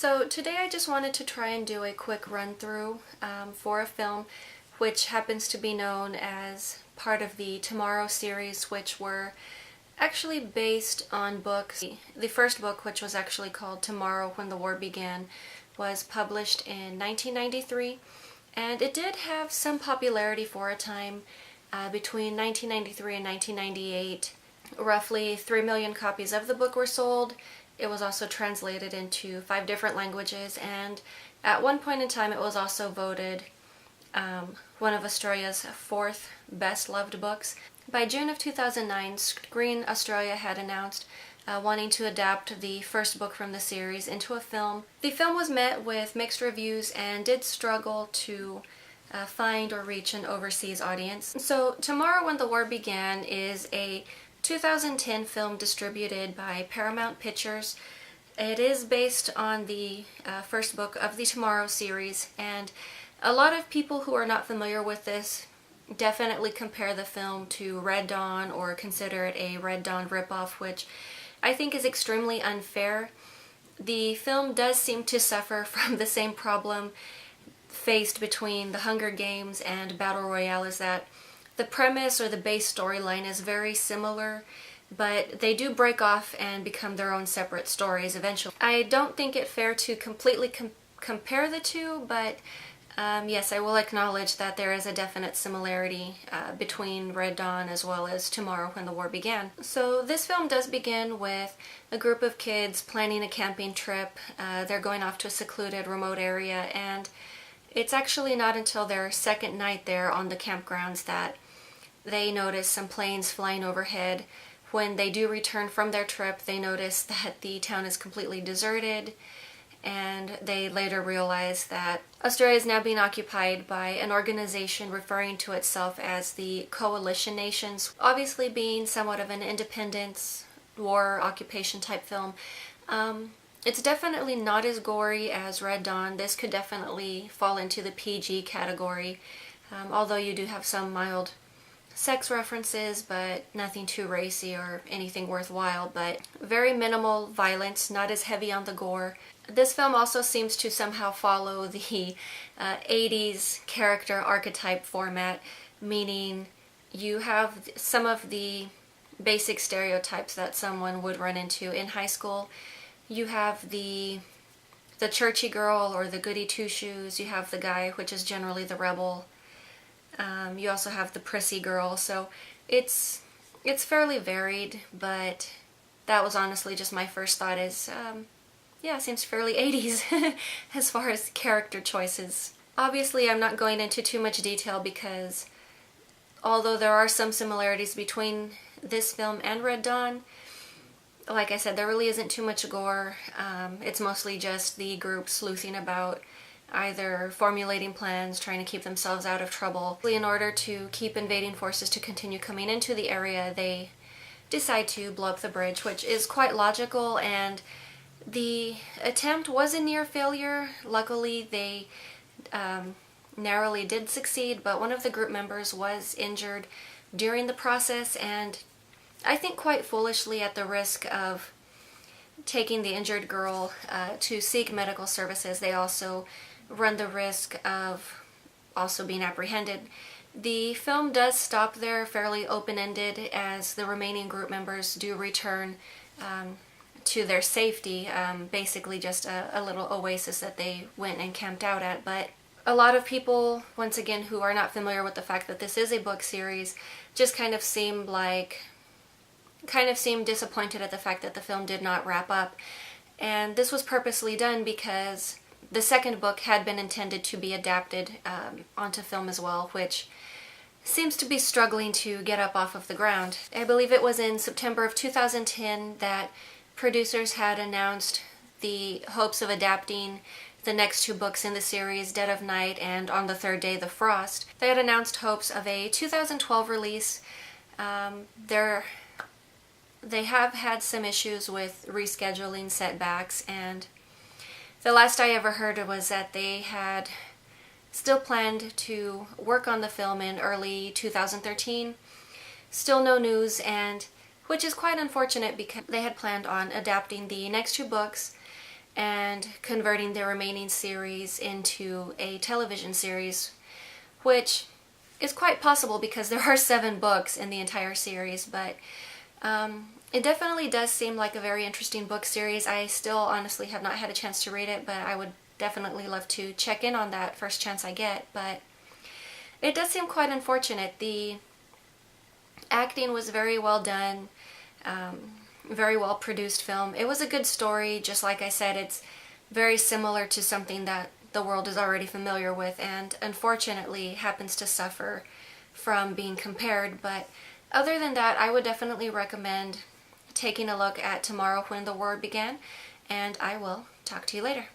So today I just wanted to try and do a quick run through for a film which happens to be known as part of the Tomorrow series, which were actually based on books. The first book, which was actually called Tomorrow When the War Began, was published in 1993, and it did have some popularity for a time. Between 1993 and 1998, roughly 3 million copies of the book were sold. It was also translated into 5 different languages, and at one point in time it was also voted one of Australia's 4th best loved books. By June of 2009, Screen Australia had announced wanting to adapt the first book from the series into a film. The film was met with mixed reviews and did struggle to find or reach an overseas audience. So Tomorrow When the War Began is a 2010 film distributed by Paramount Pictures. It is based on the first book of the Tomorrow series, and a lot of people who are not familiar with this definitely compare the film to Red Dawn or consider it a Red Dawn ripoff, which I think is extremely unfair. The film does seem to suffer from the same problem faced between The Hunger Games and Battle Royale, is that the premise or the base storyline is very similar, but they do break off and become their own separate stories eventually. I don't think it fair to completely compare the two, but yes, I will acknowledge that there is a definite similarity between Red Dawn as well as Tomorrow When the War Began. So this film does begin with a group of kids planning a camping trip. They're going off to a secluded, remote area, and it's actually not until their second night there on the campgrounds that they notice some planes flying overhead. When they do return from their trip, they notice that the town is completely deserted, and they later realize that Australia is now being occupied by an organization referring to itself as the Coalition Nations. Obviously, being somewhat of an independence, war, occupation type film, it's definitely not as gory as Red Dawn. This could definitely fall into the PG category, although you do have some mild sex references, but nothing too racy or anything worthwhile, but very minimal violence, not as heavy on the gore. This film also seems to somehow follow the 80s character archetype format, meaning you have some of the basic stereotypes that someone would run into in high school. You have the churchy girl or the goody two-shoes. You have the guy, which is generally the rebel. You also have the prissy girl. So it's fairly varied, but that was honestly just my first thought is, yeah, it seems fairly 80s as far as character choices. Obviously, I'm not going into too much detail because although there are some similarities between this film and Red Dawn, like I said, there really isn't too much gore. It's mostly just the group sleuthing about, either formulating plans, trying to keep themselves out of trouble. In order to keep invading forces to continue coming into the area, they decide to blow up the bridge, which is quite logical, and the attempt was a near failure. Luckily, they narrowly did succeed, but one of the group members was injured during the process, and I think quite foolishly, at the risk of taking the injured girl to seek medical services, they also run the risk of also being apprehended. The film does stop there, fairly open-ended, as the remaining group members do return to their safety, basically just a little oasis that they went and camped out at. But a lot of people, once again, who are not familiar with the fact that this is a book series, just kind of seemed disappointed at the fact that the film did not wrap up. And this was purposely done because the second book had been intended to be adapted onto film as well, which seems to be struggling to get up off of the ground. I believe it was in September of 2010 that producers had announced the hopes of adapting the next 2 books in the series, Dead of Night and On the Third Day, The Frost. They had announced hopes of a 2012 release. They have had some issues with rescheduling setbacks, and the last I ever heard was that they had still planned to work on the film in early 2013. Still no news, and which is quite unfortunate because they had planned on adapting the next 2 books and converting the remaining series into a television series, which is quite possible because there are 7 books in the entire series, but it definitely does seem like a very interesting book series. I still honestly have not had a chance to read it, but I would definitely love to check in on that first chance I get. But it does seem quite unfortunate. The acting was very well done, very well produced film. It was a good story. Just like I said, it's very similar to something that the world is already familiar with, and unfortunately happens to suffer from being compared. But other than that, I would definitely recommend taking a look at Tomorrow When the War Began, and I will talk to you later.